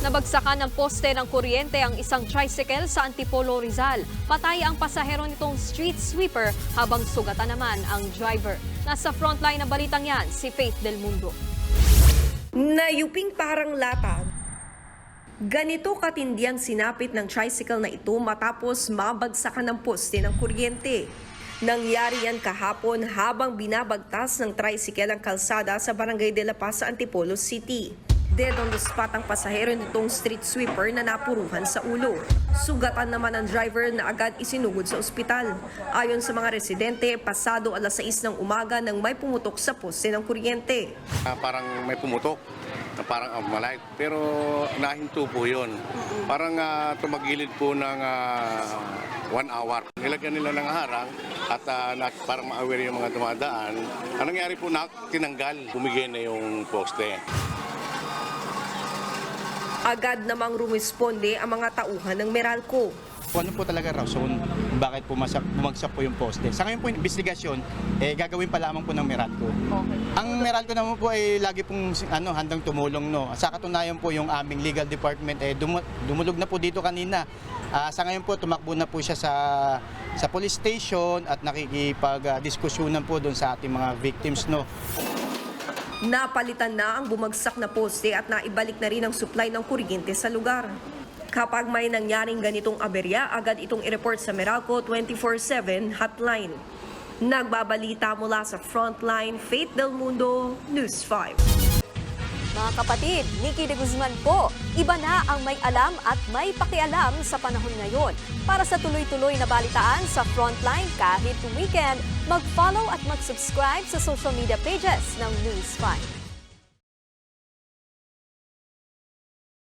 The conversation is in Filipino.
Nabagsakan ng poste ng kuryente ang isang tricycle sa Antipolo, Rizal. Patay ang pasahero nitong street sweeper habang sugatan naman ang driver. Nasa frontline ng balitang yan, si Faith Del Mundo. Nayuping parang lata. Ganito katindi ang sinapit ng tricycle na ito matapos mabagsakan ng poste ng kuryente. Nangyari yan kahapon habang binabagtas ng tricycle ang kalsada sa Barangay de la Paz sa Antipolo City. Dead on the spot ang pasahero nitong street sweeper na napuruhan sa ulo. Sugatan naman ang driver na agad isinugod sa ospital. Ayon sa mga residente, pasado alas 6 ng umaga nang may pumutok sa poste ng kuryente. Parang may pumutok, parang malight, pero nahinto po yun. Parang tumagilid po ng 1 hour. Nilagyan nila ng harang at parang ma-aware yung mga dumadaan. Anong nangyari po tinanggal, bumigay na yung poste. Agad namang rumisponde ang mga tauhan ng Meralco. Ano po talaga rason kung bakit bumagsak po yung poste. Sa ngayon po yung investigasyon, gagawin pa lamang po ng Meralco. Okay. Ang Meralco naman po ay lagi pong handang tumulong. No? Sa katunayan po yung aming legal department, dumulog na po dito kanina. Sa ngayon po, tumakbo na po siya sa police station at nakikipag-diskusyonan po doon sa ating mga victims. No? Napalitan na ang bumagsak na poste at naibalik na rin ang supply ng kuryente sa lugar. Kapag may nangyaring ganitong aberya, agad itong i-report sa Meralco 24/7 hotline. Nagbabalita mula sa Frontline, Faith Del Mundo, News 5. Mga kapatid, Nikki de Guzman po. Iba na ang may alam at may pakialam sa panahon ngayon. Para sa tuloy-tuloy na balitaan sa Frontline kahit weekend, mag-follow at mag-subscribe sa social media pages ng News 5.